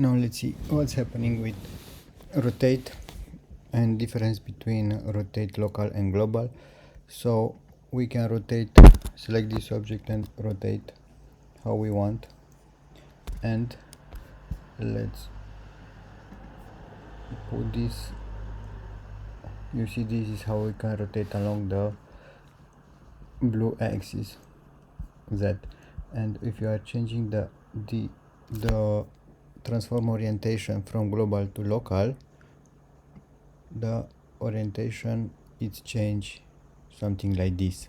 Now let's see what's happening with rotate and difference between rotate local and global. So we can select this object and rotate how we want, and let's put this. You see, this is how we can rotate along the blue axis Z, and if you are changing the transform orientation from global to local, the orientation is changed something like this.